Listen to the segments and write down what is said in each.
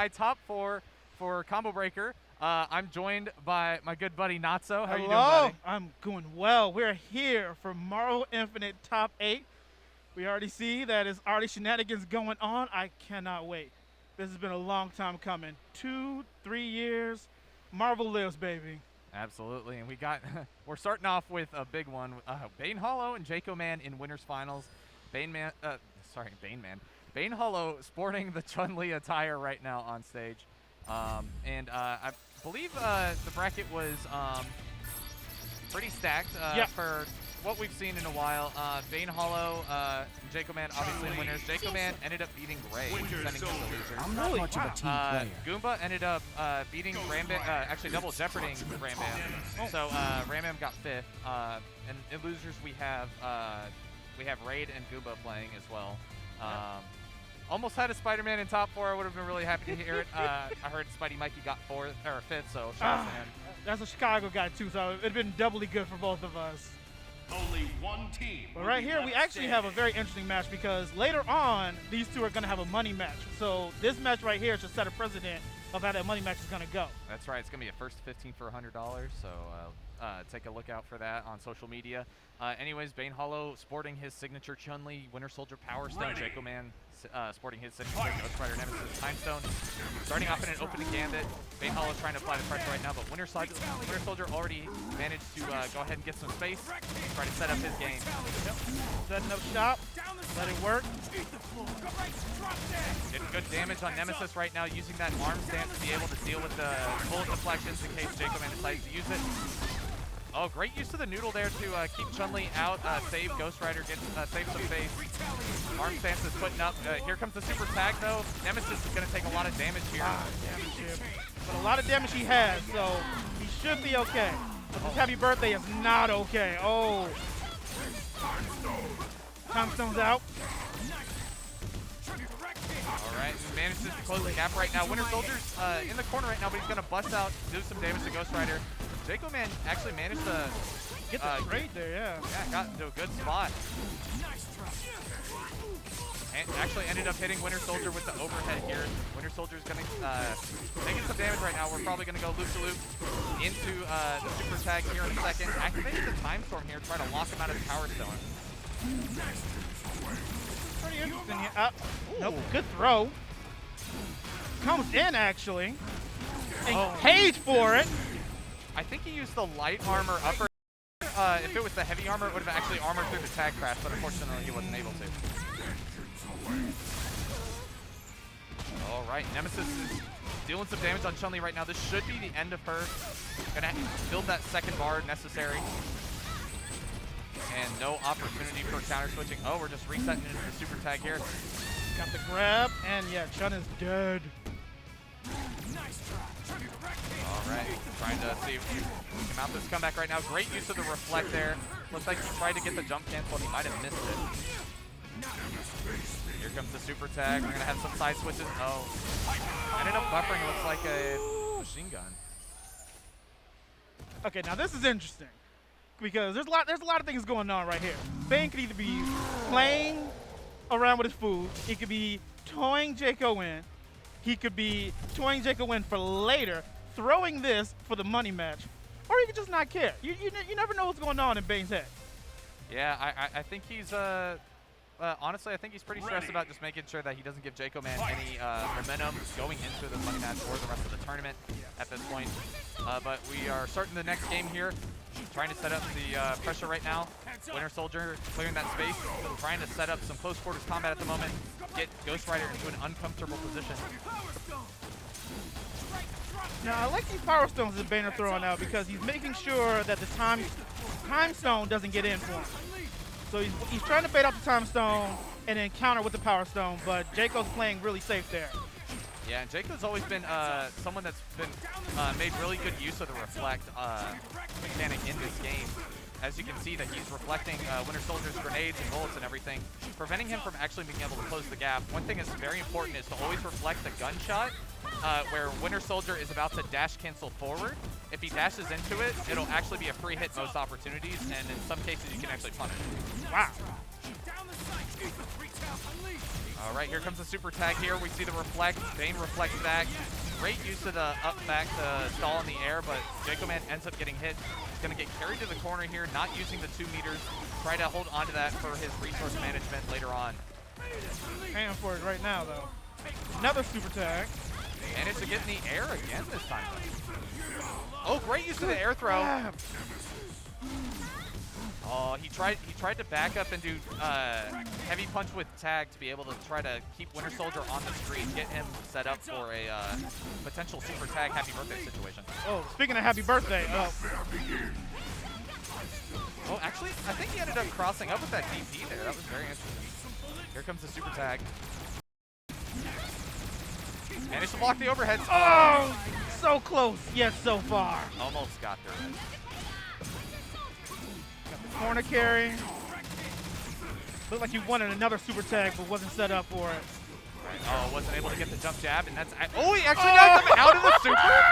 MVCI top 4 for Combo Breaker. I'm joined by my good buddy Natso. How are you doing, buddy? I'm going well. We're here for Marvel Infinite top 8. We already see that it's already shenanigans going on. I cannot wait. This has been a long time coming. 2-3 years. Marvel lives, baby. Absolutely, and we're starting off with a big one. Bane Hollow and Jaco Man in winners finals. Bane Hollow sporting the Chun-Li attire right now on stage. And I believe the bracket was pretty stacked for what we've seen in a while. Bane Hollow, Jaco Man obviously winners. Jaco Man ended up beating Ray, sending him to losers. I'm not much of a team player. Goomba ended up beating Rambam, actually double jeoparding Rambam. So Rambam got 5th. And in losers we have Raid and Goomba playing as well. Almost had a Spider-Man in top 4. I would have been really happy to hear it. I heard Spidey Mikey got 4th or 5th, so shout out to him. That's a Chicago guy too, so it'd been doubly good for both of us. Only one team. But right here, we actually have a very interesting match because later on, these two are going to have a money match. So this match right here should set a precedent of how that money match is going to go. That's right. It's going to be a first 15 for $100. So take a look out for that on social media. Anyways, Bane Hollow sporting his signature Chun-Li Winter Soldier Power Stone. Jaco Man sporting his signature Ghost Rider Nemesis Time Stone. Starting off in an opening gambit. Bane Hollow trying to apply the pressure right now, but Winter Soldier already managed to go ahead and get some space. Try to set up his game. Yep. Setting up shop. Let it work. Getting good damage on Nemesis right now, using that arm stance to be able to deal with the bullet deflections in case Jaco Man decides to use it. Oh, great use of the noodle there to keep Chun-Li out, save Ghost Rider, save some face. Arm stance is putting up. Here comes the super tag, though. Nemesis is going to take a lot of damage here. But a lot of damage he has, so he should be okay. But this Happy Birthday is not okay. Oh. Time Stone's out. All right, he manages to close the gap right now. Winter Soldier's in the corner right now, but he's going to bust out, do some damage to Ghost Rider. Jaco Man actually managed to get the trade there, yeah. Yeah, got into a good spot. And actually ended up hitting Winter Soldier with the overhead here. Winter Soldier's going to taking some damage right now. We're probably going to go loop-to-loop into the super tag here in a second. Activating the Time Storm here to try to lock him out of the Power Stone. Pretty interesting here. Nope, good throw. Comes in, actually. And paid for it. I think he used the light armor upper. If it was the heavy armor, it would have actually armored through the tag crash, but unfortunately he wasn't able to. All right, Nemesis is dealing some damage on Chun-Li right now. This should be the end of her. Gonna build that second bar necessary. And no opportunity for counter switching. Oh, we're just resetting into the super tag here. Got the grab, and yeah, Chun is dead. All right, trying to see if he can mount this comeback right now. Great use of the reflect there. Looks like he tried to get the jump cancel and he might have missed it. Here comes the super tag. We're gonna have some side switches. Oh, ended up buffering. It looks like a machine gun. Okay, now this is interesting because there's a lot of things going on right here. Bane could either be playing around with his food, he could be toying Jaco in, he could be toying Jaco in for later, throwing this for the money match, or he could just not care. You never know what's going on in Bane's head. Yeah, I think he's honestly, I think he's pretty stressed about just making sure that he doesn't give Jaco Man any momentum going into the money match or the rest of the tournament at this point. But we are starting the next game here, trying to set up the pressure right now. Winter Soldier clearing that space, trying to set up some close quarters combat at the moment, get Ghost Rider into an uncomfortable position. Now, I like these Power Stones that Bane are throwing out because he's making sure that the Time Stone doesn't get in for him. So he's trying to bait out the Time Stone and then counter with the Power Stone, but Jaco's playing really safe there. Yeah, and Jaco's always been someone that's been made really good use of the reflect mechanic in this game. As you can see that he's reflecting Winter Soldier's grenades and bullets and everything, preventing him from actually being able to close the gap. One thing that's very important is to always reflect the gunshot where Winter Soldier is about to dash cancel forward. If he dashes into it, it'll actually be a free hit most opportunities, and in some cases you can actually punish it. Wow. All right, here comes the super tag here. We see the reflect. Bane reflects back. Great use of the up back to stall in the air, but Jaco Man ends up getting hit. He's going to get carried to the corner here, not using the 2 meters. Try to hold onto that for his resource management later on. Paying for it right now, though. Another super tag. Managed to get in the air again this time, though. Oh, great use of the air throw. Oh, he tried to back up and do heavy punch with tag to be able to try to keep Winter Soldier on the screen, get him set up for a potential super tag happy birthday situation. Oh, speaking of happy birthday, Oh, actually, I think he ended up crossing up with that DP there. That was very interesting. Here comes the super tag. Managed to block the overhead. oh, so close, yet so far. Almost got there. Corner carry. Looked like he wanted another super tag, but wasn't set up for it. Oh, wasn't able to get the jump jab, and that's... Oh, he actually got him out of the super?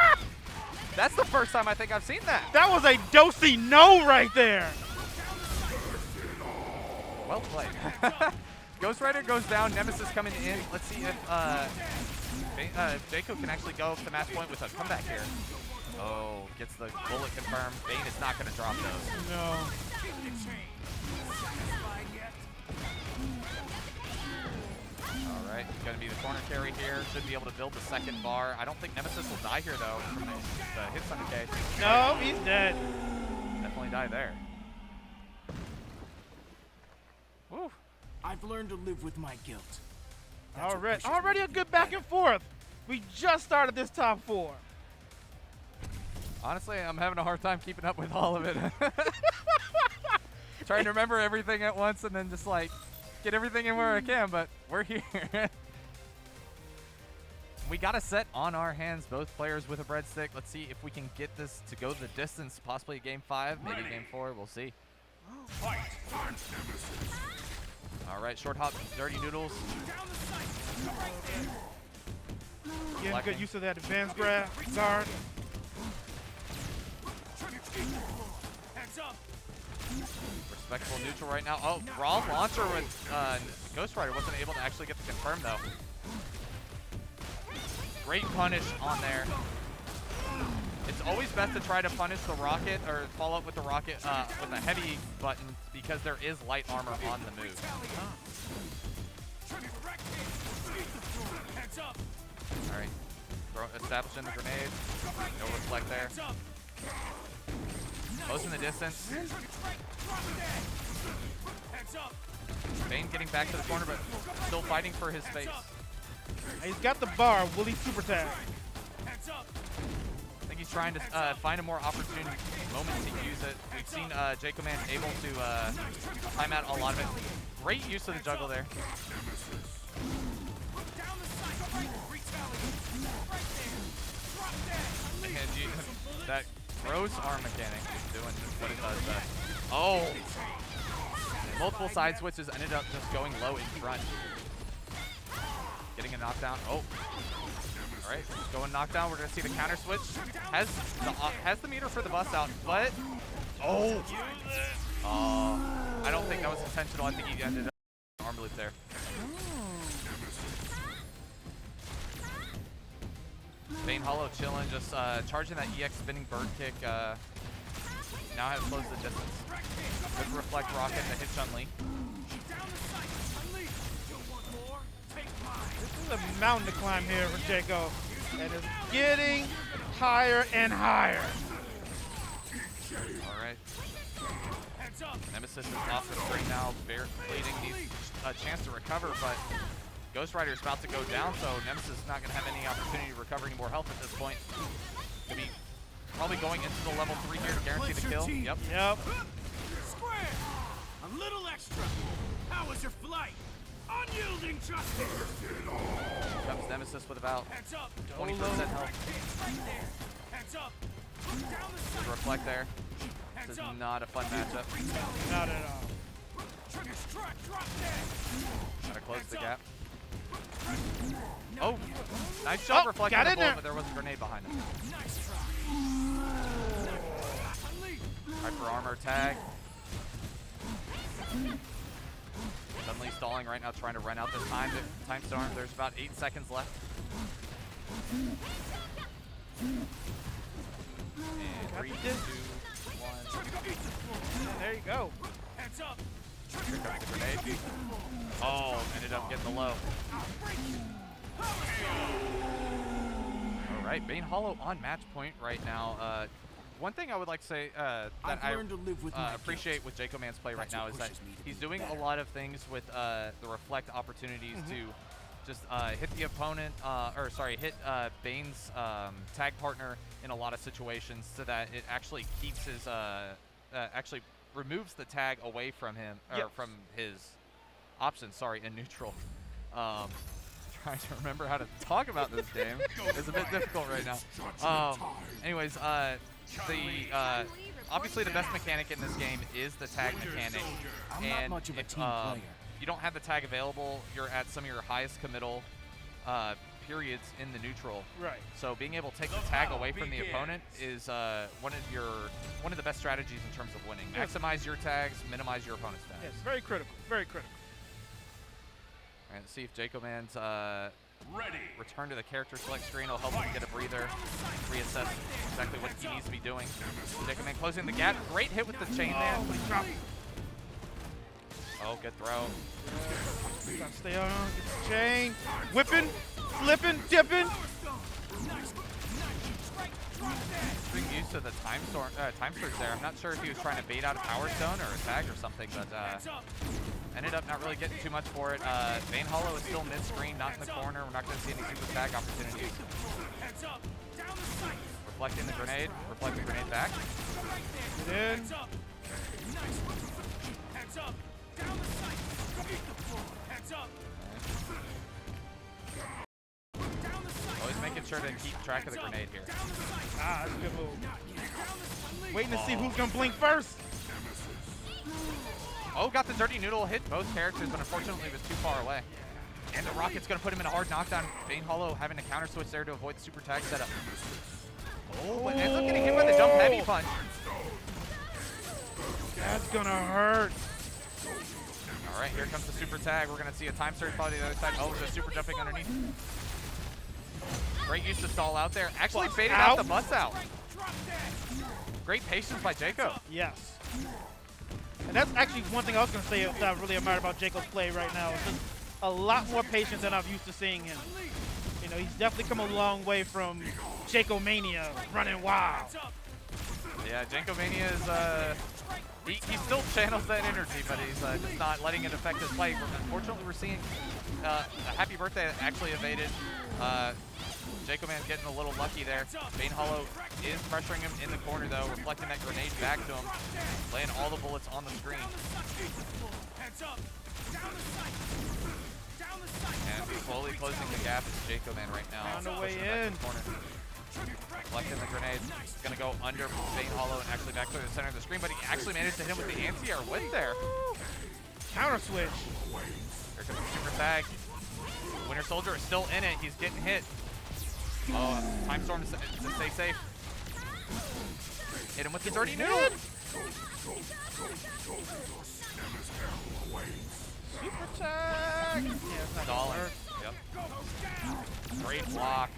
That's the first time I think I've seen that. That was a dosey no right there. Well played. Ghost Rider goes down, Nemesis coming in. Let's see if Jaco can actually go up to match point with a comeback here. Oh, gets the bullet confirmed. Bane is not going to drop those. No. All right, going to be the corner carry here. Should be able to build the second bar. I don't think Nemesis will die here, though, from the hits on the case. No, he's dead. Definitely die there. Woo. I've learned to live with my guilt. Already a good back and forth. We just started this top 4. Honestly, I'm having a hard time keeping up with all of it. Trying to remember everything at once and then just like get everything in where I can, but we're here. We got a set on our hands, both players with a breadstick. Let's see if we can get this to go the distance, possibly game 5, maybe game 4, we'll see. All right, short hop, dirty noodles. Getting good use of that advanced grab, guard. Respectful neutral right now. Oh, raw launcher with Ghost Rider wasn't able to actually get the confirm though. Great punish on there. It's always best to try to punish the rocket or follow up with the rocket with a heavy button because there is light armor on the move. All right, establishing the grenade. No reflect there. Close in the distance. Bane getting back to the corner, but still fighting for his space. He's got the bar. Will he super tag? I think he's trying to find a more opportune moment to use it. We've seen Jaco Man able to time out a lot of it. Great use of the juggle there. And that gross arm mechanic is doing what it does best. Oh! Multiple side switches ended up just going low in front. Getting a knockdown. Oh. Alright, going knockdown. We're going to see the counter switch. Has the meter for the bust out, but... Oh! I don't think that was intentional. I think he ended up arm loop there. Bane Hollow chilling, just charging that EX spinning bird kick. Now has closed the distance. Good reflect rocket to hit Chun-Li. This is a mountain to climb here for Jaco. And it's getting higher and higher. Alright. Nemesis is off the screen now. Bleeding needs a chance to recover, but Ghost Rider is about to go down, so Nemesis is not going to have any opportunity to recover any more health at this point. Could be probably going into the level 3 here to guarantee the kill. Yep. Square! A little extra. How was your flight? Unyielding justice. Comes Nemesis with about 20% health. Good reflect there. This is not a fun matchup. Not at all. Gotta close the gap. Oh, nice job reflecting got the in bullet, there. but there was a grenade behind him. Hyper armor tag. Suddenly stalling right now, trying to run out this time storm. There's about 8 seconds left. And 3, 2, 1. And there you go. Heads up. Here comes the grenade. Oh, ended up getting the low. All right, Bane Hollow on match point right now. One thing I would like to say that I appreciate with Jaco Man's play right now is that he's doing a lot of things with the reflect opportunities to just hit the opponent, hit Bane's tag partner in a lot of situations so that it actually keeps his, actually removes the tag away from him, or from his options, in neutral. Trying to remember how to talk about this game. It's a bit difficult right now. Anyways, obviously the best mechanic in this game is the tag mechanic. And if you don't have the tag available, you're at some of your highest committal periods in the neutral. Right. So being able to take the tag away from the opponent is one of the best strategies in terms of winning. Maximize your tags, minimize your opponent's tags. Yes, very critical. Very critical. All right, let's see if Jaco Man's return to the character select screen will help him get a breather, reassess exactly what he needs to be doing. Jaco Man closing the gap. Great hit with the chain there. Oh, good throw. Gotta stay on, get the chain. Whipping, flipping, dipping. Being used to the time surge there. I'm not sure if he was trying to bait out a power stone or a tag or something, but ended up not really getting too much for it. Bane Hollow is still mid-screen, not in the corner. We're not going to see any super tag opportunities. Reflecting the grenade, reflecting the grenade back. Get in. Always making sure to keep track of the grenade here. Ah, that's a good move. Waiting to see who's going to blink first. Oh, got the dirty noodle, hit both characters, but unfortunately was too far away. And the rocket's going to put him in a hard knockdown. Bane Hollow having a counter switch there to avoid the super tag setup. Oh, but ends up getting hit by the jump heavy punch. That's going to hurt. All right, here comes the super tag. We're going to see a time surge probably the other side. Oh, the super jumping underneath. Great use to stall out there. Actually faded out the butts out. Great patience by Jaco. Yes. And that's actually one thing I was going to say that I really admire about Jaco's play right now. It's just a lot more patience than I've used to seeing him. You know, he's definitely come a long way from Jaco Mania running wild. Yeah, Jaco Mania is, he still channels that energy, but he's just not letting it affect his play. Unfortunately, we're seeing a happy birthday that actually evaded. Jaco Man's getting a little lucky there. Bane Hollow is pressuring him in the corner though, reflecting that grenade back to him, laying all the bullets on the screen. And slowly closing the gap is Jaco Man right now. On the way in. Reflecting the grenade. He's gonna go under Bane Hollow and actually back to the center of the screen, but he actually managed to hit him with the anti-air whip there. Counter switch. Here comes the super tag. Winter Soldier is still in it. He's getting hit. Oh, time storm to stay safe. Hit him with the dirty noodle. Super tag. Yeah, Stalling. Yep. Great block.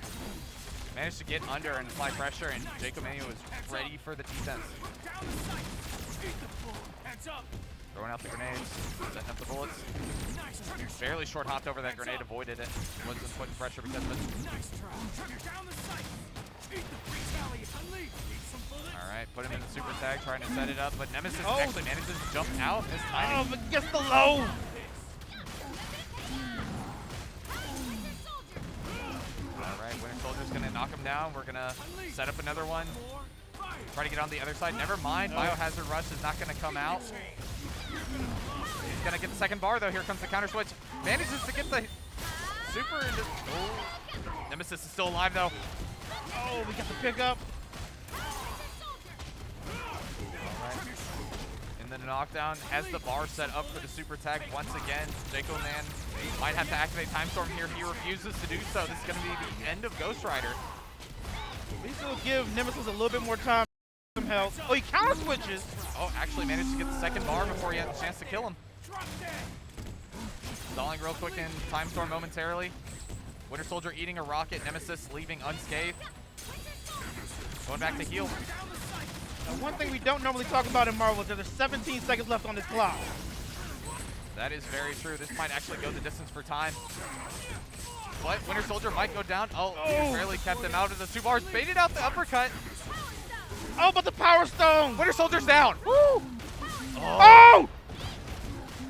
Managed to get under and apply pressure, and Jaco Mania was ready for the defense. Throwing out the grenades, setting up the bullets. Barely short hopped over that grenade, avoided it. Wasn't putting pressure because of it. Alright, put him in the super tag, trying to set it up, but Nemesis actually manages to jump out this time. Oh, but gets the low. Alright, Winter Soldier's gonna knock him down. We're gonna set up another one. Try to get on the other side. Never mind, Biohazard Rush is not gonna come out. He's gonna get the second bar though. Here comes the counter switch. Manages to get the super into. Oh. Nemesis is still alive though. Oh, we got the pickup. Alright. And then the knockdown has the bar set up for the super tag once again. Jaco Man might have to activate Time Storm here. He refuses to do so. This is gonna be the end of Ghost Rider. At least it'll give Nemesis a little bit more time. Some health. Oh, he counter switches. Oh, actually managed to get the second bar before he had the chance to kill him. Stalling real quick in Time Storm momentarily. Winter Soldier eating a rocket. Nemesis leaving unscathed. Going back to heal. Now, one thing we don't normally talk about in Marvel is that there's 17 seconds left on this clock. That is very true. This might actually go the distance for time. But Winter Soldier might go down. Oh, barely kept him out of the 2 bars. Baited out the uppercut. Oh, but the Power Stone! Winter Soldier's down. Woo! Oh!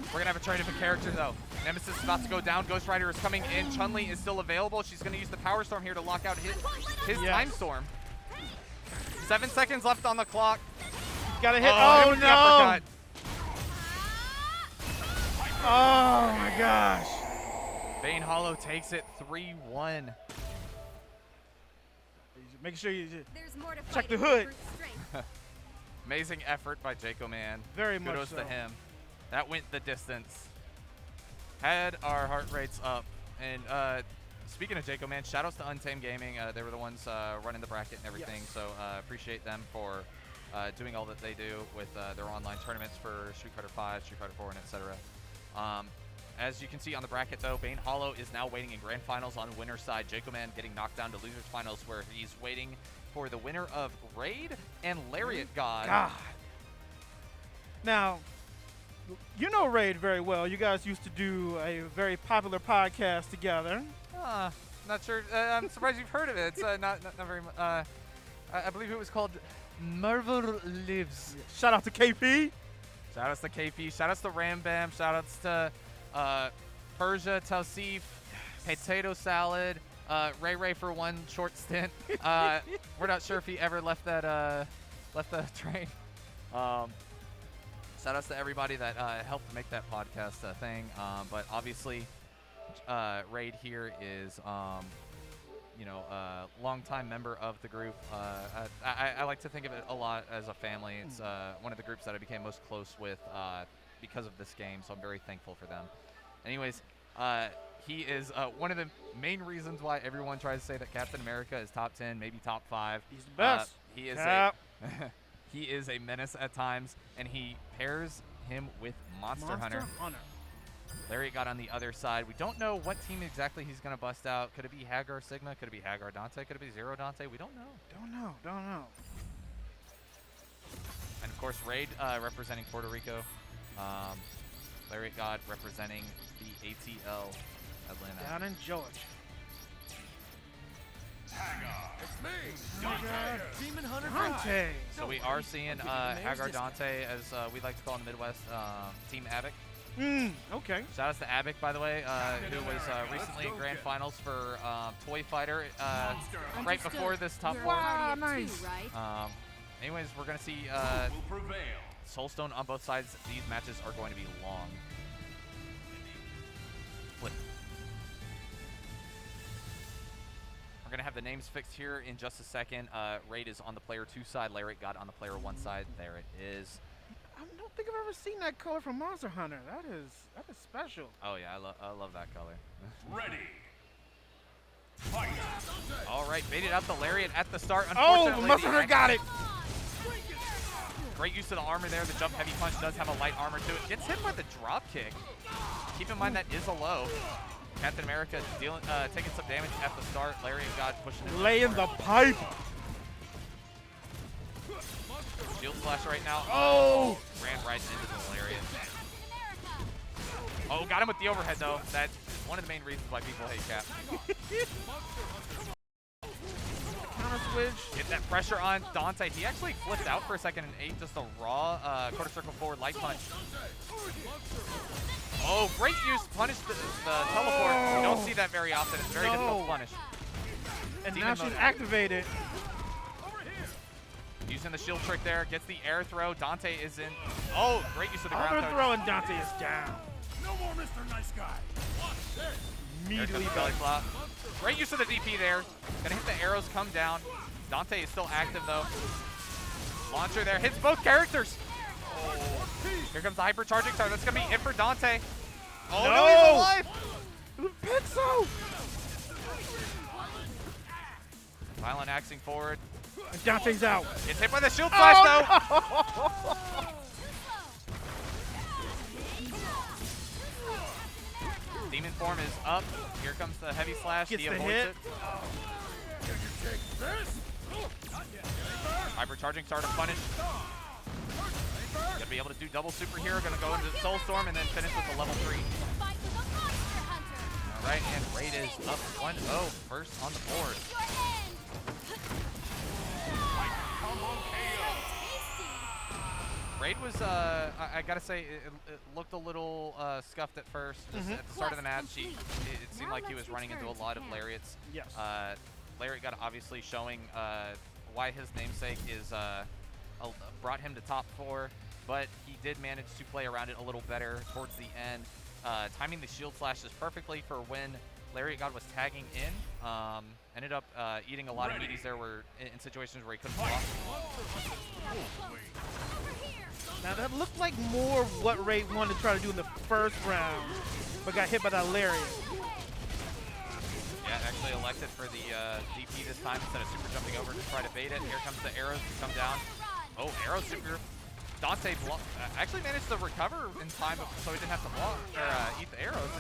We're going to have a trade of a character, though. Nemesis is about to go down. Ghost Rider is coming in. Chun-Li is still available. She's going to use the Power Storm here to lock out his Time Storm. 7 seconds left on the clock. Gotta hit. Oh, Oh, no! Uppercut. Oh, my gosh. Bane Hollow takes it 3-1. Make sure you There's more to check fight the in hood. brute strength. Amazing effort by Jaco, man. Very much Kudos so. to him. That went the distance. Had our heart rates up. And speaking of Jaco, man, shout outs to Untamed Gaming. They were the ones running the bracket and everything. Yes. So appreciate them for doing all that they do with their online tournaments for Street Fighter 5, Street Fighter 4, and etc. As you can see on the bracket, though, Bane Hollow is now waiting in grand finals on winner's side. Jaco Man getting knocked down to losers finals, where he's waiting for the winner of Raid and Lariat God. God. Now, you know Raid very well. You guys used to do a very popular podcast together. Not sure. I'm surprised you've heard of it. It's not very much. I believe it was called Marvel Lives. Shout out to KP. Shout outs to KP. Shout outs to Ram Bam. Shout outs to Persia, Tausif, Potato Salad, Ray for one short stint. We're not sure if he ever left that left the train. Shout outs to everybody that helped make that podcast a thing. But obviously, Raid here is longtime member of the group. I like to think of it a lot as a family. It's one of the groups that I became most close with because of this game, so I'm very thankful for them. Anyways, he is one of the main reasons why everyone tries to say that Captain America is top 10, maybe top 5. He's the best. He is Cap. he is a menace at times, and he pairs him with Monster Hunter. Lariat got on the other side. We don't know what team exactly he's going to bust out. Could it be Hagar Sigma? Could it be Hagar Dante? Could it be Zero Dante? We don't know. Don't know. And of course, Raid representing Puerto Rico. Lariat God representing the ATL Atlanta. Down in Georgia. It's me, Dante. Demon Hunter. Dante. So we are seeing Hagar Dante, as we like to call in the Midwest, Team Avic. Okay. Shout outs to Abic, by the way, who was recently in grand finals for Toy Fighter right before this top 4. Wow, nice. Too, right? Anyways, we're going to see Will prevail. Soulstone on both sides. These matches are going to be long. Flip. We're going to have the names fixed here in just a second. Raid is on the player 2 side. Lariat got on the player 1 side. There it is. I don't think I've ever seen that color from Monster Hunter. That is special. Oh, yeah, I love that color. Ready. Fight. All right, baited out the Lariat at the start. Oh, Unfortunately, Monster Hunter got it. Great use of the armor there. The jump heavy punch does have a light armor to it. Gets hit by the drop kick. Keep in mind that is a low. Captain America dealing, taking some damage at the start. Lariat God pushing it. Laying the pipe. Shield slash right now. Oh! Ran right into the Lariat. Oh, got him with the overhead though. That's one of the main reasons why people hate Cap. Counter switch. Get that pressure on Dante. He actually flipped out for a second and ate just a raw quarter circle forward light punch. Oh, great use. Punish the teleport. We don't see that very often. It's very difficult to punish. And Demon now she's mode. activated. Using the shield trick there. Gets the air throw. Dante is in. Oh, great use of the ground Overthrow and Dante is down. No more Mr. Nice Guy. There Immediately comes the belly flop. Great use of the DP there. Gonna hit the arrows, come down. Dante is still active though. Launcher there, hits both characters. Oh. Here comes the hypercharging star. That's gonna be it for Dante. Oh no, he's alive. Pixel! Violent axing forward. And Dante's out. Gets hit by the shield flash though. No! Demon form is up. Here comes the heavy slash. Gets He the avoids hit. it. Hypercharging star to punish. Gonna be able to do double superhero. Gonna go into Soul Storm and then finish with the level 3. All right, and Raid is up 1-0, first on the board. Raid was, I gotta say, it looked a little scuffed at first. Just at the start of the match, it seemed like he was running into a lot of Lariats. Yes. Lariat got obviously showing why his namesake is brought him to top 4, but he did manage to play around it a little better towards the end. Timing the shield slashes perfectly for when Lariat God was tagging in. Ended up eating a lot of meaties there were in situations where he couldn't block. Now that looked like more what Raid wanted to try to do in the first round, but got hit by that Lariat. Yeah, actually elected for the DP this time instead of super jumping over to try to bait it. Here comes the arrows to come down. Oh, arrow super. Dante actually managed to recover in time so he didn't have to block or eat the arrows.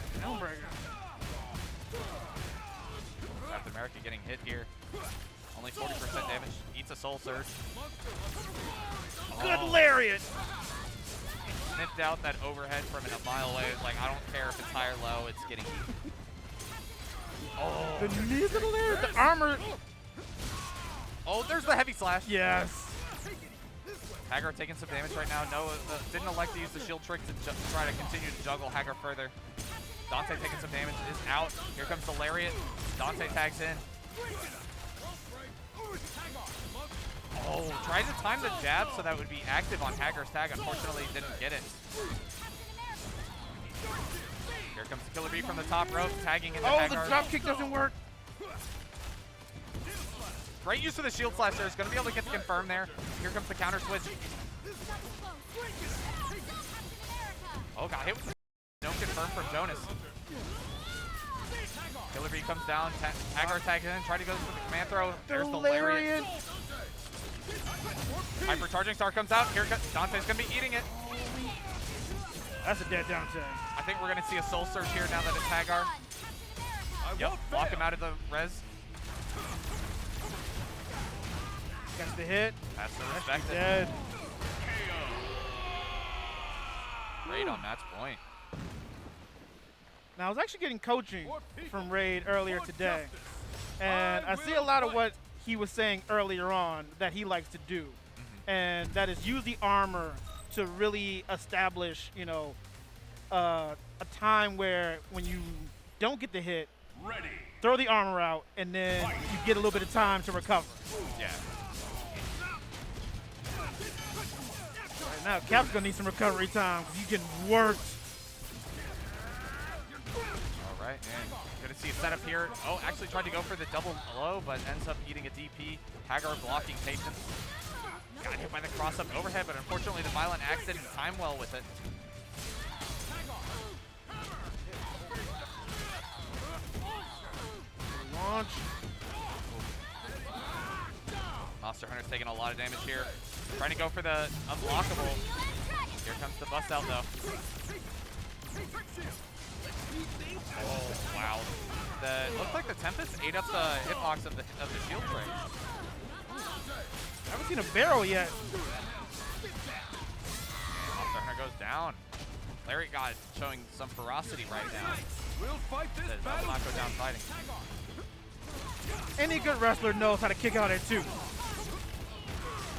Captain America getting hit here. Only 40% damage. Eats a soul surge. Good Lariat! Sniffed out that overhead from a mile away. It's like, I don't care if it's high or low, it's getting eaten. Oh. The knees of the Lariat, the armor. Oh, there's the heavy slash. Yes. Hagar taking some damage right now. No, didn't elect to use the shield trick to try to continue to juggle Hagar further. Dante taking some damage, is out. Here comes the Lariat. Dante tags in. Oh, tried to time the jab so that would be active on Hagar's tag. Unfortunately, didn't get it. Here comes the Killer Bee from the top rope, tagging into Hagar. Oh, the drop kick doesn't work. Great use of the shield slash there. Is going to be able to get the confirm there. Here comes the counter switch. Oh, got hit with the no confirm from Jonas. Killer Bee comes down. Hagar tags in. Try to go for the command throw. There's the Lariat. Hypercharging star comes out. Here Dante's going to be eating it. That's a dead Dante. I think we're going to see a soul surge here now that it's Hagar. Yep, block him out of the res. Gets the hit. That's the respect. Dead. Raid on match point. Now, I was actually getting coaching from Raid earlier today, and I see a lot of what he was saying earlier on that he likes to do, and that is use the armor to really establish, you know, a time where when you don't get the hit, throw the armor out, and then you get a little bit of time to recover. Yeah. Right now, Cap's gonna need some recovery time because he's getting worked. All right, and gonna see a setup here. Oh, actually tried to go for the double low, but ends up eating a DP. Hagar blocking patience. Got hit by the cross-up overhead, but unfortunately the violent axe didn't time well with it. Launch. Monster Hunter's taking a lot of damage here. Trying to go for the unblockable. Here comes the bust out though. Oh wow! It looks like the Tempest ate up the hitbox of the shield trick. I haven't seen a barrel yet. Monster Hunter goes down. Lariat God showing some ferocity right now. We'll fight this Says, I will not go down fighting. Any good wrestler knows how to kick out at 2.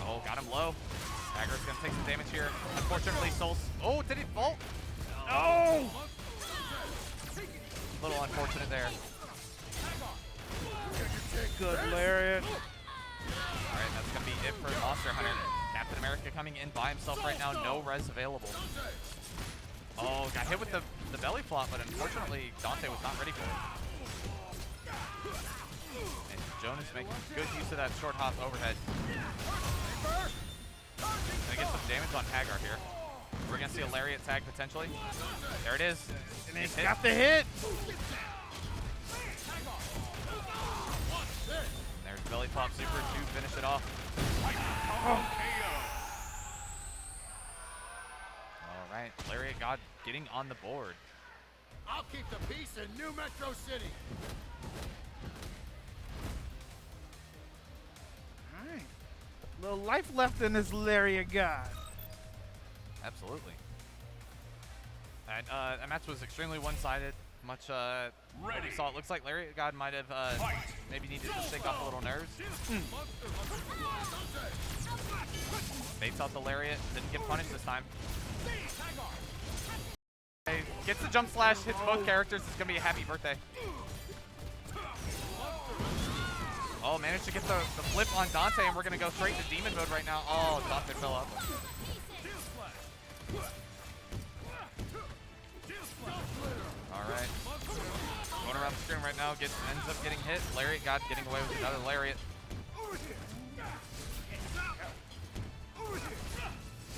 Oh, got him low. Hagar's gonna take some damage here. Unfortunately, Souls. Oh, did he fall? Oh! A little unfortunate there. Good Lariat. All right, that's gonna be it for Monster Hunter. Captain America coming in by himself right now. No res available. Oh, got hit with the belly flop, but unfortunately, Dante was not ready for it. And Jonas making good use of that short hop overhead. Gonna get some damage on Hagar here. We're gonna see a Lariat tag potentially. There it is. And he's got the hit. There's belly flop super to finish it off. Oh. All right, Lariat God getting on the board. I'll keep the peace in New Metro City. All right. Little life left in this Lariat God. Absolutely. And that match was extremely one-sided. Much what we saw, it looks like Lariat God might have maybe needed to shake off a little nerves. Baits out the Lariat, didn't get punished this time. Okay, gets the jump slash, hits both characters. It's gonna be a happy birthday. Oh, managed to get the flip on Dante, and we're gonna go straight to demon mode right now. Oh, Dante fell up. Alright. Going around the screen right now, ends up getting hit. Lariat God getting away with another Lariat.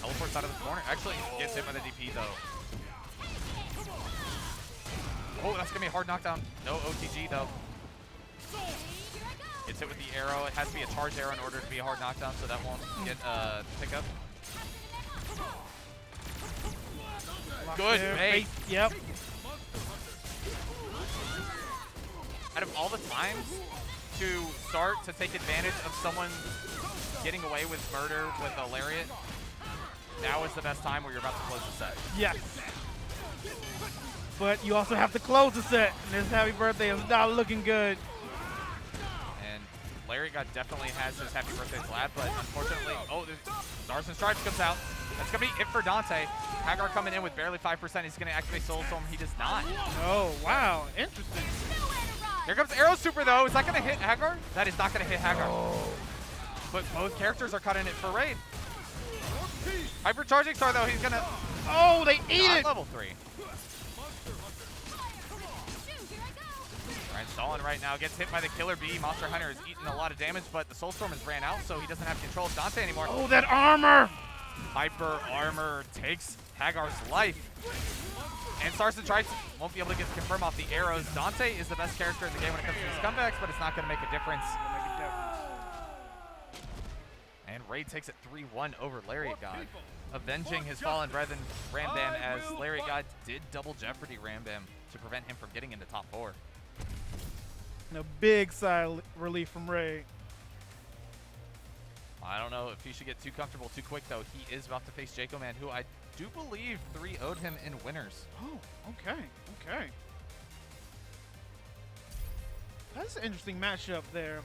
Teleports out of the corner. Actually gets hit by the DP though. Oh, that's gonna be a hard knockdown. No OTG though. Gets hit with the arrow. It has to be a charged arrow in order to be a hard knockdown, so that won't get pickup. Good bait. Yep. Out of all the times to start to take advantage of someone getting away with murder with a Lariat, now is the best time where you're about to close the set. Yes. But you also have to close the set, and this happy birthday is not looking good. And Lariat God definitely has his happy birthday slap, but unfortunately, oh, Stars and Stripes comes out. That's going to be it for Dante. Hagar coming in with barely 5%. He's going to activate Soul Storm. He does not. Oh, wow. Interesting. Here comes Arrow Super, though. Is that going to hit Hagar? That is not going to hit Hagar. Oh. But both characters are cutting it for Raid. Hypercharging Star, though. He's going to... Oh, they eat it. Level 3. Ryan stalling right now. Gets hit by the Killer Bee. Monster Hunter is eating a lot of damage, but the Soul Storm has ran out, so he doesn't have control of Dante anymore. Oh, that armor. Hyper Armor takes Hagar's life. And Stars and Stripes won't be able to get confirm off the arrows. Dante is the best character in the game when it comes to his comebacks, but it's not going to make a difference. And Raid takes it 3-1 over Lariat God, avenging his fallen brethren Ram Bam, as Lariat God did double Jeopardy Ram Bam to prevent him from getting into top 4. And a big sigh of relief from Ray. I don't know if he should get too comfortable too quick, though. He is about to face Jaco Man, who I do believe 3-0'd him in winners. Oh, okay, okay. That's an interesting matchup there.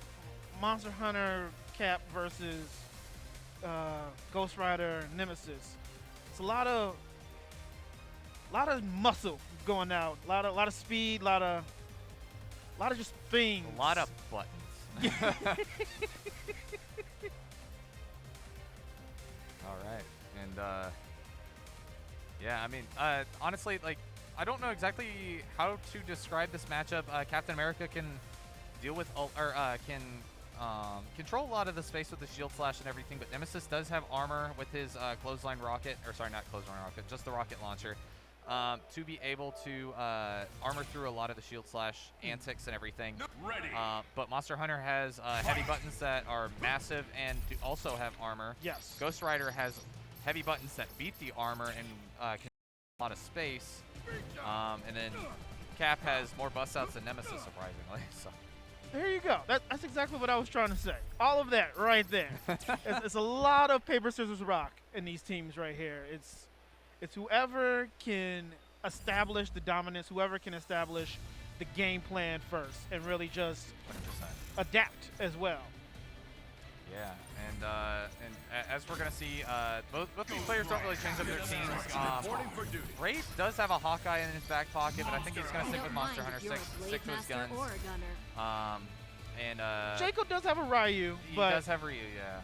Monster Hunter Cap versus Ghost Rider Nemesis. It's a lot of muscle going out. A lot of speed. A lot of just things. A lot of buttons. All right, and yeah, I mean, honestly, like, I don't know exactly how to describe this matchup. Captain America can deal with, can control a lot of the space with the shield slash and everything, but Nemesis does have armor with his clothesline rocket, or sorry, not clothesline rocket, just the rocket launcher, to be able to armor through a lot of the shield slash antics and everything. But Monster Hunter has heavy buttons that are massive and do also have armor. Yes. Ghost Rider has heavy buttons that beat the armor and can a lot of space. And then Cap has more bust outs than Nemesis, surprisingly. So. There you go. That's exactly what I was trying to say. All of that right there. It's a lot of paper, scissors, rock in these teams right here. It's whoever can establish the dominance, whoever can establish the game plan first, and really just 100%. adapt as well. Yeah, and as we're gonna see, both these players don't really change up their teams. Raid does have a Hawkeye in his back pocket, but I think he's gonna stick with Monster Hunter, stick to his guns. Jaco does have a Ryu, but he does have Ryu, yeah.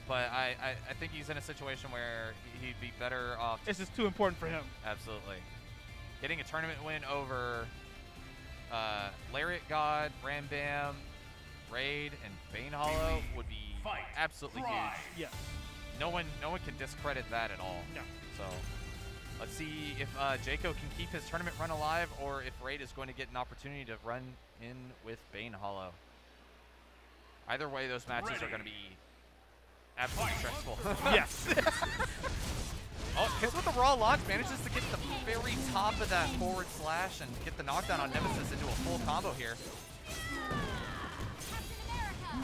But I think he's in a situation where he'd be better off. This is too important for him. Absolutely. Getting a tournament win over Lariat God, Ram Bam, Raid, and Bane Hollow would be absolutely huge. Yes. No one can discredit that at all. No. So let's see if Jaco can keep his tournament run alive, or if Raid is going to get an opportunity to run in with Bane Hollow. Either way, those matches are going to be absolutely stressful. Yes. Oh, hits with the raw launch, manages to get the very top of that forward slash and get the knockdown on Nemesis into a full combo here.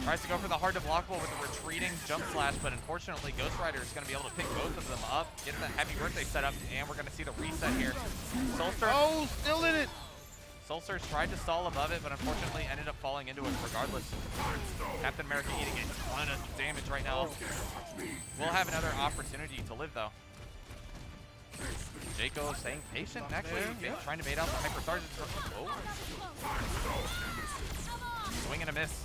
Tries to go for the hard to blockable with the retreating jump slash, but unfortunately Ghost Rider is going to be able to pick both of them up, get that happy birthday set up, and we're going to see the reset here. Soulstorm. Oh, still in it. Soulstorm tried to stall above it, but unfortunately ended up falling into it regardless. Captain America eating a ton of damage right now. We'll have another opportunity to live though. Jaco staying patient, actually trying to bait out the Hyper Sergeant. Oh. Swing and a miss.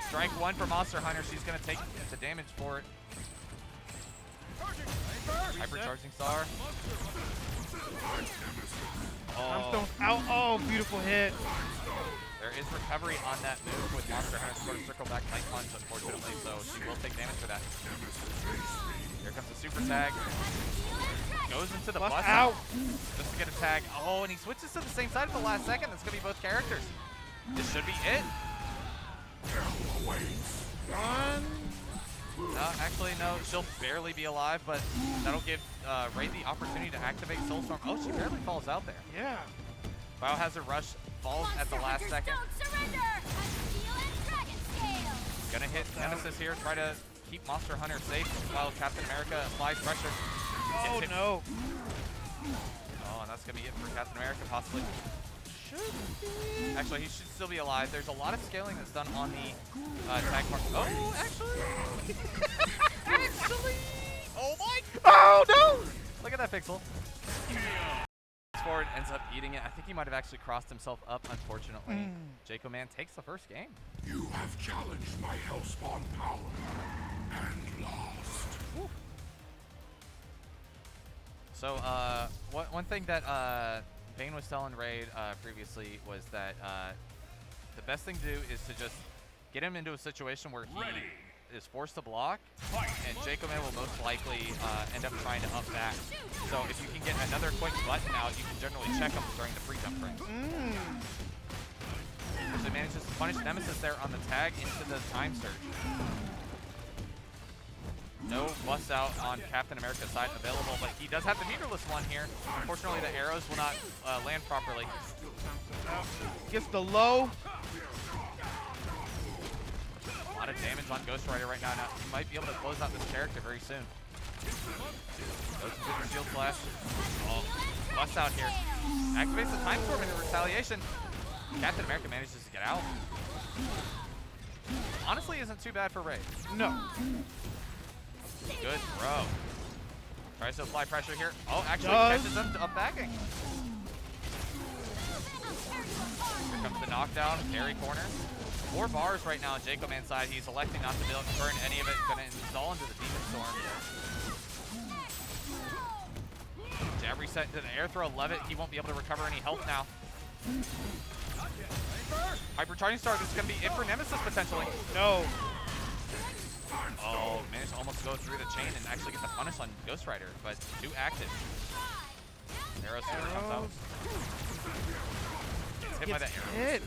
Strike one for Monster Hunter. She's going to take the damage for it. Hypercharging Star. Oh. Out. Oh, beautiful hit. There is recovery on that move with Monster Hunter sort of circle back Night Punch, unfortunately, so she will take damage for that. Here comes the super tag. Goes into the bust out just to get a tag. Oh, and he switches to the same side at the last second. That's going to be both characters. This should be it. No, actually, no. She'll barely be alive, but that'll give Raid the opportunity to activate Soulstorm. Oh, she barely falls out there. Yeah. Biohazard Rush falls at the last second. Gonna hit Nemesis here, try to keep Monster Hunter safe while Captain America applies pressure. Oh, no. Oh, and that's gonna be it for Captain America, possibly. Actually, he should still be alive. There's a lot of scaling that's done on the tag part. Oh, actually. Actually. Oh, my. Oh, no. Look at that pixel. Forward ends up eating it. I think he might have actually crossed himself up, unfortunately. Jaco Man takes the first game. You have challenged my Hellspawn power and lost. Woo. So, one thing that Bane was telling Raid previously was that the best thing to do is to just get him into a situation where he is forced to block, and Jaco Man will most likely end up trying to up back. So if you can get another quick button out, you can generally check him during the free jump frames. So he manages to punish Nemesis there on the tag into the time surge. No bust out on Captain America's side available, but he does have the meterless one here. Unfortunately, the arrows will not land properly. Gets the low. A lot of damage on Ghost Rider right now. He might be able to close out this character very soon. Goes into the shield flash. Oh, bust out here. Activates the time storm into retaliation. Captain America manages to get out. Honestly, isn't too bad for Raid. No. Good throw. Tries to apply pressure here. Oh, actually catches him up backing. Here comes the knockdown, carry corner. 4 bars right now on Jaco Man's side. He's electing not to burn any of it. Gonna install into the Demon Storm. Jab reset into the air throw. Love it. He won't be able to recover any health now. Hypercharging Star. This is gonna be it for Nemesis potentially. No. Oh, managed to almost go through the chain and actually get the punish on Ghost Rider, but too active. Arrow super comes out. Gets hit by the arrow.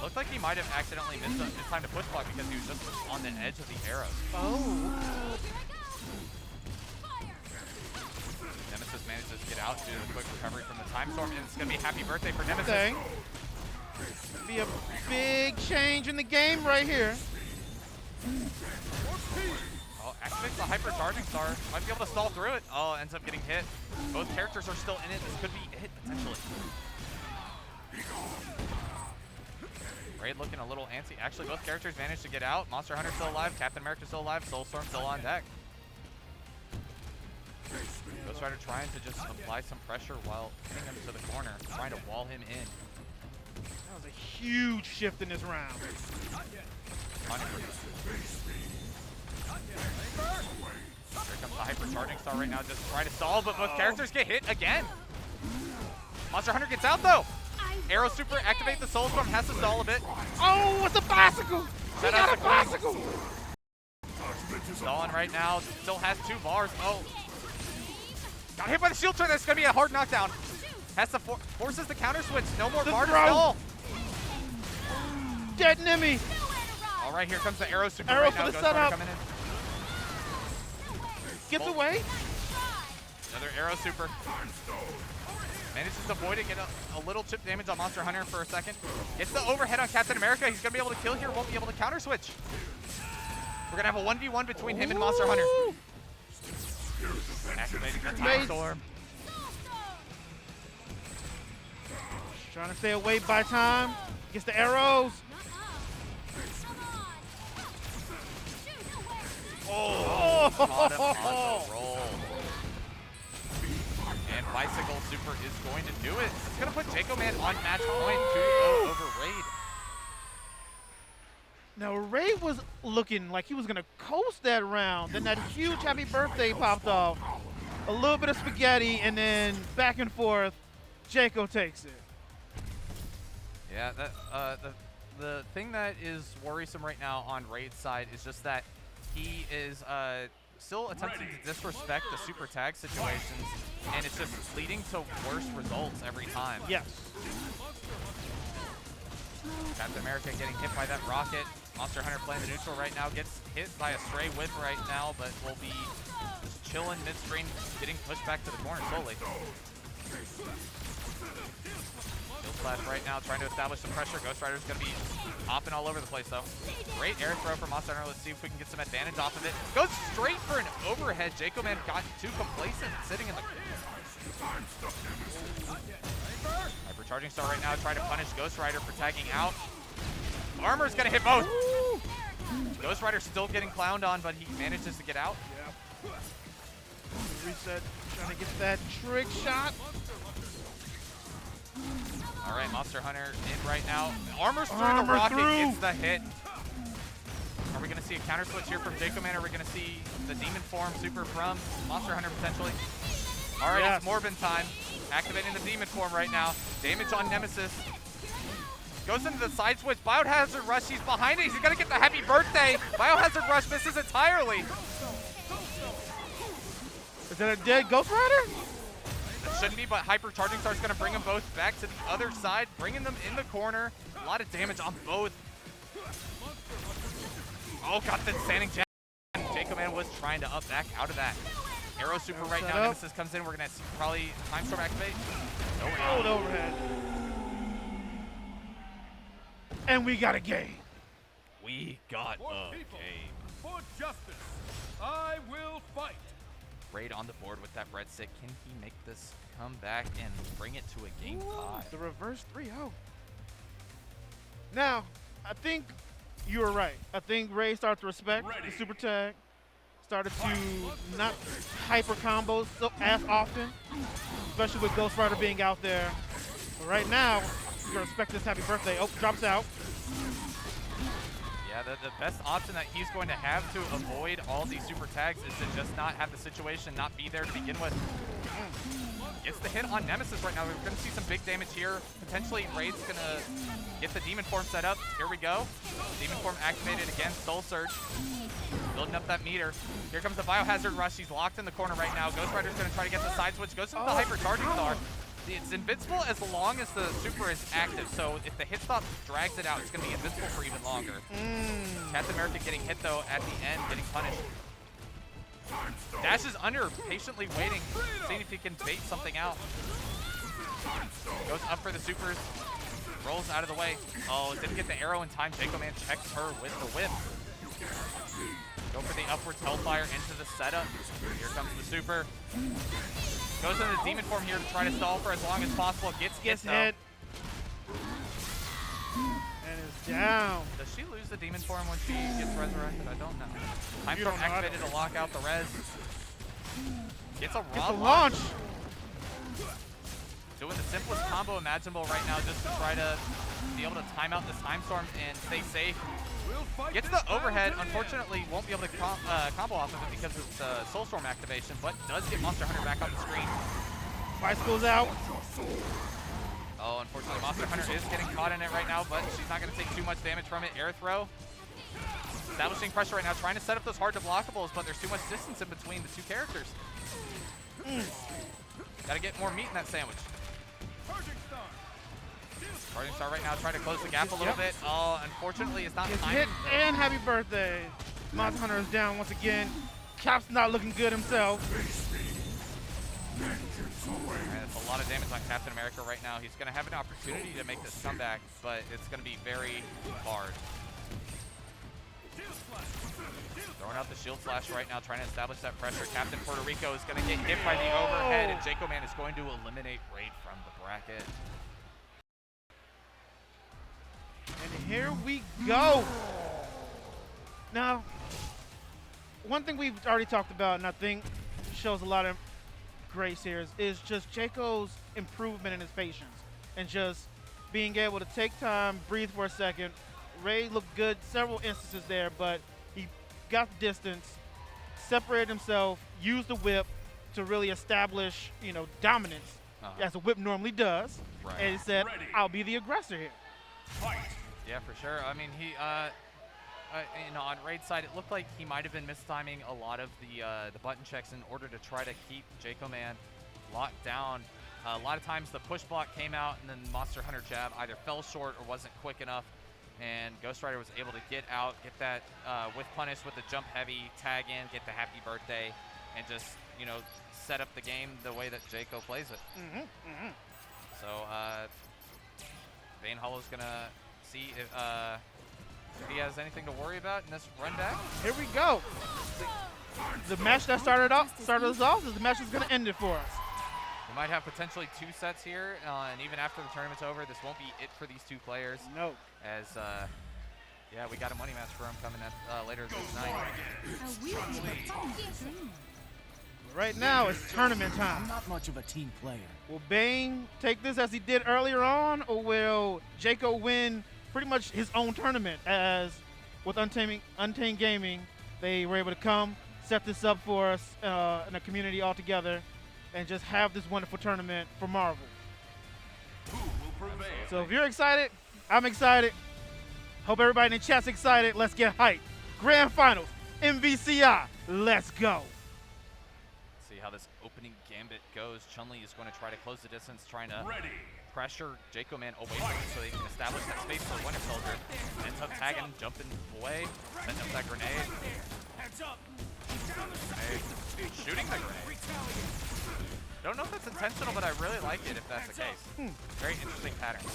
Looked like he might have accidentally missed his time to push block because he was just on the edge of the arrows. Oh. Nemesis manages to get out due to the quick recovery from the time storm, and it's going to be happy birthday for Nemesis. Okay. Be a big change in the game right here. Oh, activates the Hypercharging Star. Might be able to stall through it. Oh, ends up getting hit. Both characters are still in it. This could be it, potentially. Raid looking a little antsy. Actually, both characters managed to get out. Monster Hunter still alive. Captain America still alive. Soulstorm still on deck. Ghost Rider trying to just apply some pressure while hitting him to the corner, trying to wall him in. That was a huge shift in this round. 100%. Here comes the Hypercharging Star right now, just trying to stall, but both characters get hit again. Monster Hunter gets out though. Arrow Super, activate the Soulstorm, has to stall a bit. Oh, it's a bicycle! He got a bicycle! Stalling right now, still has 2 bars. Oh. Got hit by the shield turn, that's gonna be a hard knockdown. Has to forces the counter switch, no more bar to stall. Dead Nemi! All right, here comes the Arrow Super Arrow right for now. the setup. Coming in. Gets away. Another arrow super. Manages to avoid it, get a little chip damage on Monster Hunter for a second. Gets the overhead on Captain America. He's going to be able to kill here, won't be able to counter switch. We're going to have a 1v1 between him and Monster Hunter. Activating the Time Storm. Trying to stay away by time. Gets the arrows. Oh, caught him on the roll. And Bicycle Super is going to do it. It's going to put Jaco Man on match point 2-0 over Raid. Now, Raid was looking like he was going to coast that round. Then that huge happy birthday popped off. A little bit of spaghetti, and then back and forth, Jaco takes it. Yeah, the thing that is worrisome right now on Raid's side is just that he is still attempting to disrespect the super tag situations, and it's just leading to worse results every time. Yes. Captain America getting hit by that rocket. Monster Hunter playing the neutral right now, gets hit by a stray whip right now, but will be just chilling mid-screen, getting pushed back to the corner slowly. Field Slash right now, trying to establish some pressure. Ghost Rider's going to be hopping all over the place, though. Great air throw from Monster Hunter. Let's see if we can get some advantage off of it. Goes straight for an overhead. Jaco Man got too complacent, sitting in the... Hypercharging Star right now, trying to punish Ghost Rider for tagging out. Armor's going to hit both. Ghost Rider still getting clowned on, but he manages to get out. Yeah. Reset, trying to get that trick shot. All right, Monster Hunter in right now. Armor's through the Armor rocket, through. gets the hit. Are we going to see a counter switch here from Jaco Man? Are we going to see the Demon Form super from Monster Hunter potentially? All right, Yes. It's Morbin time. Activating the Demon Form right now. Damage on Nemesis. Goes into the side switch. Biohazard Rush, he's behind it. He's going to get the happy birthday. Biohazard Rush misses entirely. Is that a dead Ghost Rider? It shouldn't be, but Hypercharging Star's going to bring them both back to the other side, bringing them in the corner. A lot of damage on both. Oh, got the standing jab. Jaco Man was trying to back out of that. Arrow super right now. Nemesis comes in. We're going to see probably Time Storm activate. Oh, the overhead. And we got a game. We got For a people, game. for justice, I will fight. Raid on the board with that red stick. Can he make this come back and bring it to a game 5? The reverse 3-0. Now, I think you were right. I think Ray started to respect the super tag. Started to not hyper combos as often, especially with Ghost Rider being out there. But right now, you respect this happy birthday. Oh, drops out. Yeah, the best option that he's going to have to avoid all these super tags is to just not have the situation not be there to begin with. Gets the hit on Nemesis right now. We're going to see some big damage here. Potentially, Raid's going to get the Demon Form set up. Here we go. Demon Form activated again. Soul Surge. Building up that meter. Here comes the Biohazard Rush. He's locked in the corner right now. Ghost Rider's going to try to get the side switch. Goes into the Hypercharging Star. It's invincible as long as the super is active. So if the hit stop drags it out, it's going to be invincible for even longer. Captain America getting hit, though, at the end, getting punished. Dash is under, patiently waiting, seeing if he can bait something out. Goes up for the supers, rolls out of the way. Oh, didn't get the arrow in time. Jaco Man checks her with the whip. Go for the upwards Hellfire into the setup. Here comes the super. Goes into the Demon Form here to try to stall for as long as possible. Gets hit. And is down. Does she lose the Demon Form when she gets resurrected? I don't know. Time Storm activated to lock out the res. Gets a raw launch. Doing the simplest combo imaginable right now just to try to be able to time out this Time Storm and stay safe. Gets the overhead. Unfortunately, won't be able to combo off of it because of the Soul Storm activation, but does get Monster Hunter back on the screen. Bicycle's out. Oh, unfortunately, Monster Hunter is getting caught in it right now, but she's not going to take too much damage from it. Air throw. Establishing pressure right now, trying to set up those hard to blockables, but there's too much distance in between the two characters. Got to get more meat in that sandwich. Charging Star right now, trying to close the gap a little bit. Oh, unfortunately, it's not timing. Hit and happy birthday. Monster Hunter is down once again. Cap's not looking good himself. Vengeance awaits. And it's a lot of damage on Captain America right now. He's going to have an opportunity to make this comeback, but it's going to be very hard. Throwing out the shield slash right now, trying to establish that pressure. Captain Puerto Rico is going to get hit by the overhead, and Jaco Man is going to eliminate Raid from the bracket. And here we go. Now, one thing we've already talked about, and I think shows a lot of grace here, is just Jaco's improvement in his patience and just being able to take time, breathe for a second. Ray looked good several instances there, but he got the distance, separated himself, used the whip to really establish, you know, dominance as a whip normally does, and he said, "I'll be the aggressor here." Yeah, for sure. I mean, he, you know, on Raid's side, it looked like he might have been mistiming a lot of the button checks in order to try to keep Jaco Man locked down. A lot of times the push block came out, and then Monster Hunter jab either fell short or wasn't quick enough, and Ghost Rider was able to get out, get that with punish with the jump heavy, tag in, get the happy birthday, and just, you know, set up the game the way that Jaco plays it. So Bane Hollow's gonna see if he has anything to worry about in this run back. Here we go. The match that started us off is the match that's gonna end it for us. We might have potentially 2 sets here, and even after the tournament's over, this won't be it for these 2 players. No. As yeah, we got a money match for him coming up later this night. Right now, it's tournament time. I'm not much of a team player. Will Bane take this as he did earlier on, or will Jaco win pretty much his own tournament? As with Untamed Gaming, they were able to come, set this up for us in a community all together, and just have this wonderful tournament for Marvel. So if you're excited, I'm excited. Hope everybody in the chat's excited. Let's get hyped. Grand Finals, MVCI, let's go. See how this opening gambit goes. Chun-Li is going to try to close the distance, trying to pressure Jaco Man away from him so they can establish that space for Winter Soldier. Ends up tagging, jumping away, setting up that grenade. Shooting the grenade. Don't know if that's intentional, but I really like it if that's the case. Very interesting pattern.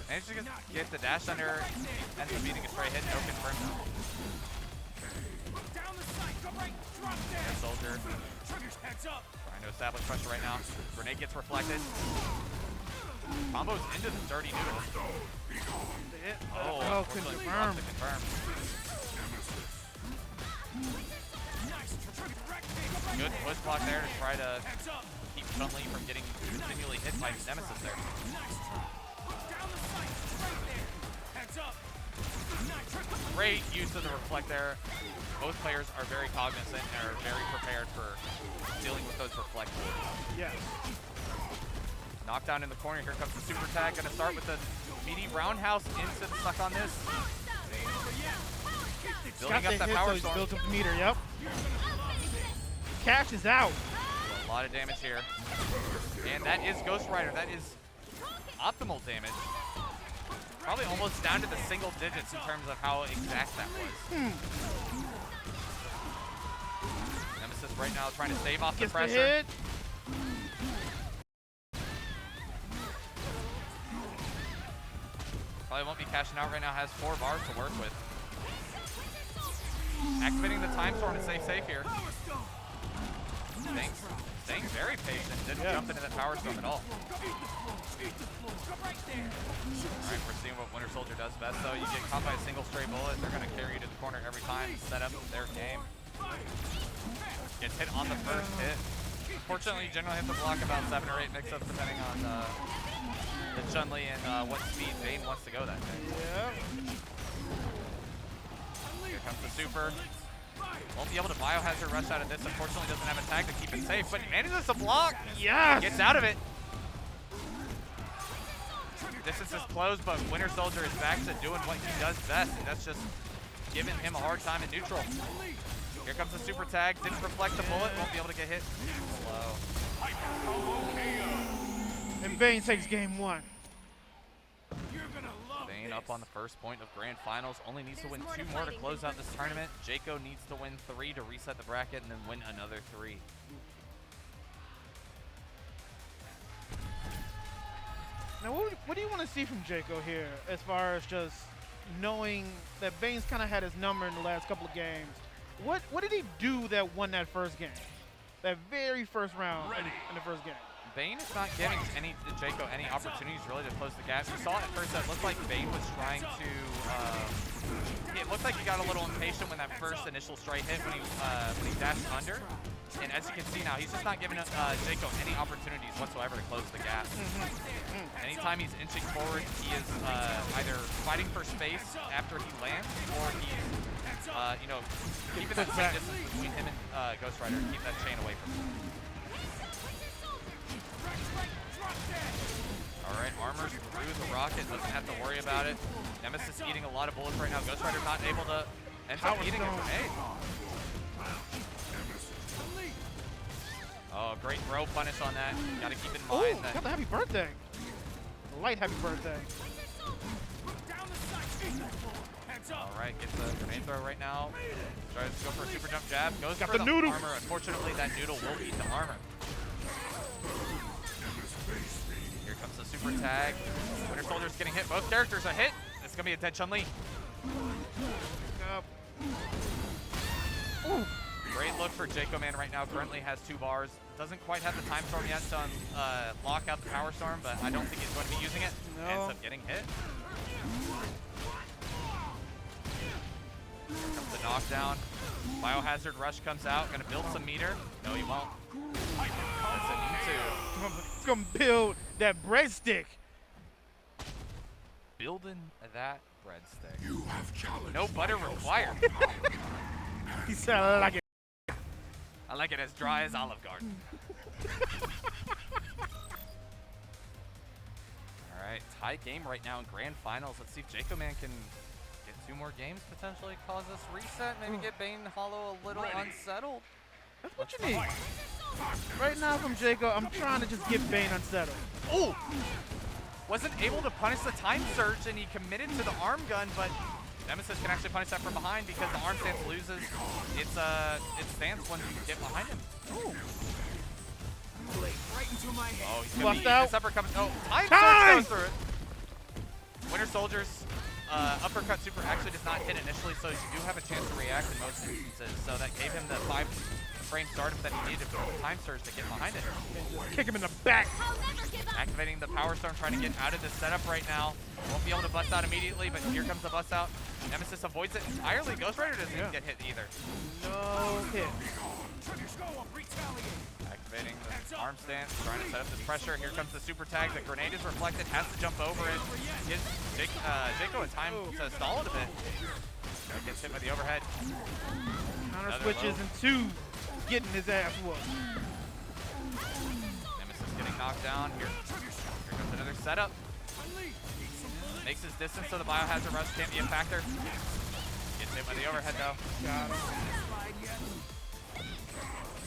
Managed to get the dash under, ends up beating a straight hit, no confirm. Soldier trying to establish pressure right now. Grenade gets reflected. Combos into the dirty noodle. Oh, confirm. Good push block there to try to keep Chun-Li from getting continually hit by Nemesis there. Great use of the reflect there. Both players are very cognizant and are very prepared for dealing with those reflects. Yes. Knockdown in the corner. Here comes the super tag. Gonna start with the meaty roundhouse into the suck on this. Building up that power storm. Built up the meter, yep. Cash is out. A lot of damage here. And that is Ghost Rider. That is optimal damage. Probably almost down to the single digits in terms of how exact that was. Nemesis right now trying to stave off the pressure. Hit. Probably won't be cashing out right now. Has 4 bars to work with. Activating the time storm to stay safe here. Staying very patient. Didn't jump into that power storm at all. Alright, we're seeing what Winter Soldier does best though. You get caught by a single stray bullet, they're gonna carry you to the corner every time, set up their game. Gets hit on the first hit. Unfortunately, you generally have to block about 7 or 8 mix-ups depending on the Chun-Li and what speed Bane wants to go that day. Yeah. Here comes the super. Won't be able to biohazard rush out of this. Unfortunately, doesn't have a tag to keep it safe, but manages to block. Yes. Gets out of it. Distance is closed, but Winter Soldier is back to doing what he does best, and that's just giving him a hard time in neutral. Here comes the super tag. Didn't reflect the bullet. Won't be able to get hit. Slow. And Bane takes game 1. Bane up on the first point of Grand Finals. Only needs to win 2 more to close out this tournament. Jaco needs to win 3 to reset the bracket and then win another 3. Now, what do you want to see from Jaco here as far as just knowing that Bane's kind of had his number in the last couple of games? What did he do that won that first game? That very first round in the first game? Bane is not giving Jaco any opportunities really to close the gap. We saw at first that it looked like Bane was trying to. It looked like he got a little impatient when that first initial strike hit when he dashed under. And as you can see now, he's just not giving Jaco any opportunities whatsoever to close the gap. Anytime he's inching forward, he is either fighting for space after he lands, or he's keeping that same distance between him and Ghost Rider, keep that chain away from him. Alright, armors through the rocket, doesn't have to worry about it. Nemesis eating a lot of bullets right now. Ghost Rider not able to end up eating a grenade. Oh, great throw punish on that. Gotta keep in mind that. Got the happy birthday. The light happy birthday. Alright, gets the grenade throw right now. Tries to go for a super jump jab. Goes Got for the the noodle. armor. Unfortunately, that noodle will eat the armor. Here comes the super tag. Winter Soldier's getting hit. Both characters are hit. It's gonna be a dead Chun-Li. Great look for Jaco Man right now. Currently has 2 bars. Doesn't quite have the time storm yet to lock out the power storm, but I don't think he's going to be using it. No. Ends up getting hit. Here comes the knockdown. Biohazard Rush comes out. Gonna build some meter. No, he won't. That's a need to. It's gonna build that breadstick. Building that breadstick. You have challenged No butter required. He said, I like it. I like it as dry as Olive Garden. Alright, tie game right now in grand finals. Let's see if Jaco Man can get 2 more games, potentially cause us reset, maybe get Bane Hollow a little unsettled. That's what you need. Right now from Jaco, I'm trying to just get Bane unsettled. Oh! Wasn't able to punish the time surge, and he committed to the arm gun, but Nemesis can actually punish that from behind because the arm stance loses its stance when you get behind him. Ooh. Right into my head. Oh, he's gonna Fluffed be out. this uppercut. Oh, time surge goes through it. Winter Soldier's uppercut super actually does not hit initially, so you do have a chance to react in most instances. So that gave him the 5-frame startup that he needed for the time surge to get behind it. Kick him in the back. Activating the power storm, trying to get out of this setup right now. Won't be able to bust out immediately, but here comes the bust out. Nemesis avoids it entirely. Ghost Rider doesn't even get hit either. No hit. Activating the arm stance, trying to set up this pressure. Here comes the super tag. The grenade is reflected, has to jump over it. Gives Jaco a time to stall it a bit. Gets hit by the overhead. Counter Another switches low. and 2 getting his ass whooped. Nemesis getting knocked down. Here comes another setup. Makes his distance so the biohazard rush can't be a factor. Gets hit by the overhead though. Got him.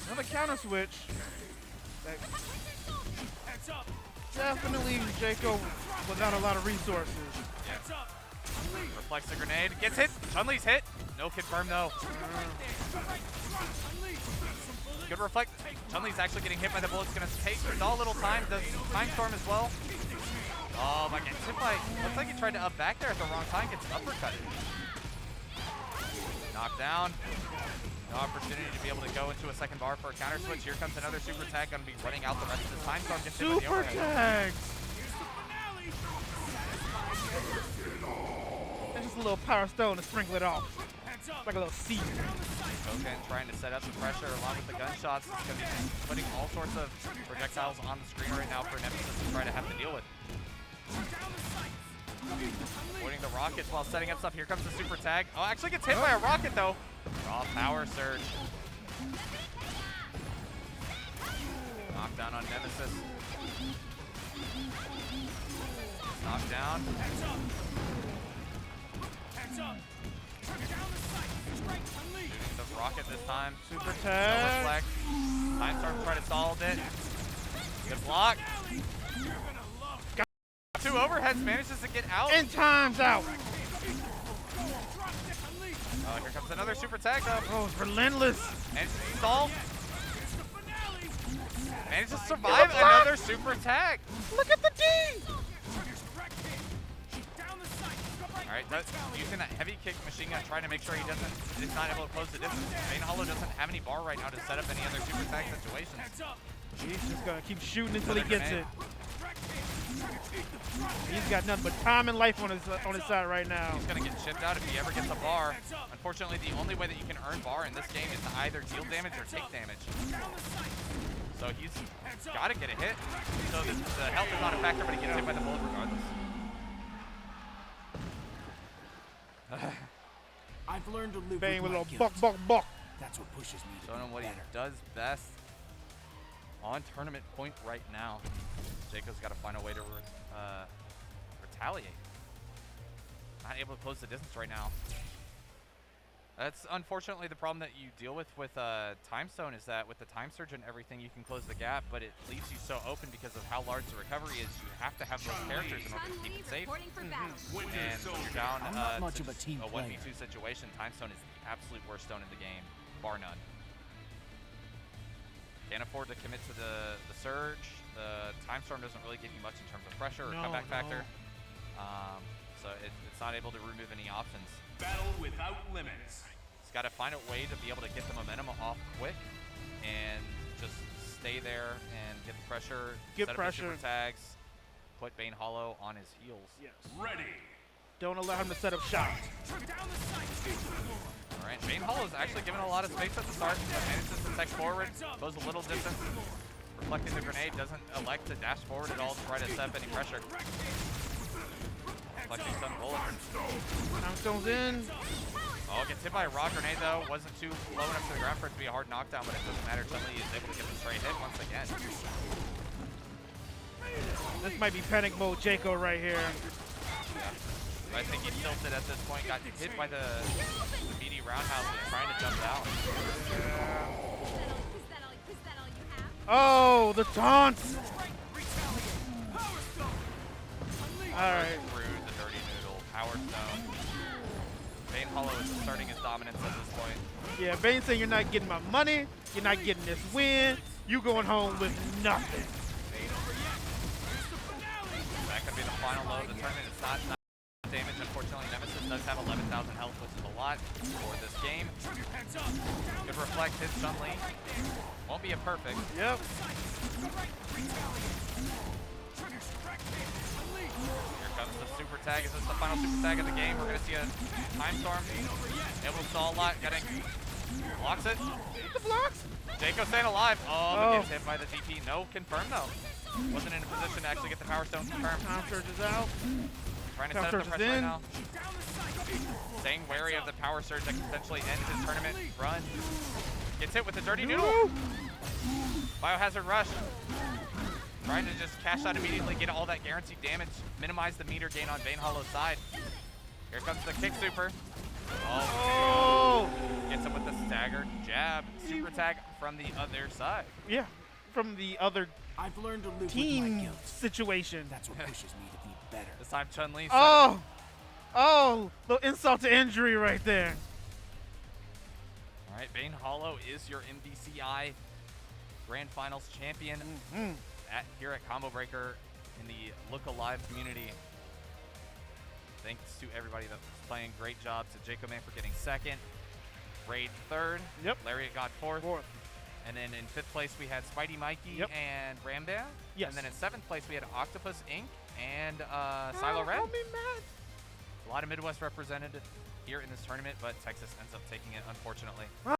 Another counter switch. That definitely Jaco without a lot of resources. Yeah. Reflects the grenade. Gets hit. Chun-Li's hit. No confirm though. Good reflect. Chun-Li's actually getting hit by the bullets. Gonna take all little time. Does time storm as well. Oh my god. Hit by. Looks like he tried to up back there at the wrong time. Gets uppercutted. Knocked down. No opportunity to be able to go into a second bar for a counter switch. Here comes another super tag. Gonna be running out the rest of the time storm. Gets hit by the Super overhead. tags. And just a little power stone to sprinkle it off. Like a little seed. Koken trying to set up the pressure along with the gunshots. It's going to be putting all sorts of projectiles on the screen right now for Nemesis to try to have to deal with. Avoiding the rockets while setting up stuff. Here comes the super tag. Oh, actually gets hit by a rocket though. Raw power surge. Knockdown on Nemesis. Knocked down. Shooting the rocket this time. Super No tag. reflect. Time storm trying to stall it. Good block. 2 overheads, manages to get out. And time's out. Oh, here comes another super tag though. Oh, it's relentless. Manages to stall. Manages to survive another super tag. Look at the D. right? Using that heavy kick machine gun, trying to make sure is not able to close the distance. Bane Hollow doesn't have any bar right now to set up any other super tag situations. He's just gonna keep shooting until he gets it. He's got nothing but time and life on his side right now. He's gonna get chipped out if he ever gets a bar. Unfortunately, the only way that you can earn bar in this game is to either deal damage or take damage. So he's gotta get a hit. So the health is not a factor, but he gets hit by the bullet regardless. I've learned to live Bane with with a my little guilt. buck. That's what pushes me to Showing him be what he better. does best on tournament point right now. Jaco's got to find a way to retaliate. Not able to close the distance right now. That's unfortunately the problem that you deal with Time Stone, is that with the Time Surge and everything, you can close the gap, but it leaves you so open because of how large the recovery is. You have to have those characters in order to keep it safe. And when you're down I'm not much to of a team a player. 1v2 situation, Time Stone is the absolute worst stone in the game, bar none. Can't afford to commit to the Surge. The Time Storm doesn't really give you much in terms of pressure or comeback factor. So it's not able to remove any options. Battle without limits. He's got to find a way to be able to get the momentum off quick and just stay there and get the pressure, Get set pressure. up his super tags, put Bane Hollow on his heels. Yes. Ready. Don't allow him to set up shop. All right, Bane Hollow is actually given a lot of space at the start. Manages to text forward, goes a little distance. Reflecting the grenade, doesn't elect to dash forward at all to try to set up any pressure. Reflecting some bullets. Time Stone's in. Oh, gets hit by a raw grenade though. Wasn't too low enough to the ground for it to be a hard knockdown, but it doesn't matter. Suddenly he's able to get the straight hit once again. This might be panic mode Jaco right here. Yeah. I think he's tilted at this point. Got hit by the meaty roundhouse and trying to jump out. Oh, the taunt. All right. Through the dirty noodle. Power stone. Bane Hollow is asserting his dominance at this point. Yeah, Bane saying you're not getting my money. You're not getting this win. You going home with nothing. That could be the final low of the tournament. It's not damage. Unfortunately, Nemesis does have 11,000 health, which is a lot for this game. Could reflect his Chun-Li. Won't be a perfect. Yep. Here comes the super tag. Is this the final super tag of the game? We're going to see a Time Storm. Able to stall a lot. Getting blocks it. The blocks. Jaco staying alive. Oh, but gets hit by the DP. No confirm though. Wasn't in a position to actually get the Power Stone confirmed. Time Surge is out. Trying to Time set up Surge the is pressure right in. now. Staying wary of the Power Surge that can potentially end his tournament run. Gets hit with the dirty noodle. Woo! Biohazard rush. Trying to just cash out immediately, get all that guaranteed damage, minimize the meter gain on Bane Hollow's side. Here comes the kick super. Oh! Gets him with the staggered jab. Super tag from the other side. Yeah, from the other I've learned to live with my team guilt. situation. That's what pushes me to be better. This time Chun-Li. Oh, little insult to injury right there. All right, Bane Hollow is your MVCI Grand Finals champion here at Combo Breaker in the Look Alive community. Thanks to everybody that was playing. Great job to Jaco Man for getting second. Raid third. Yep. Lariat got fourth. And then in fifth place we had Spidey Mikey and Rambam. Yes. And then in seventh place we had Octopus Inc. and Silo Red. A lot of Midwest represented here in this tournament, but Texas ends up taking it, unfortunately.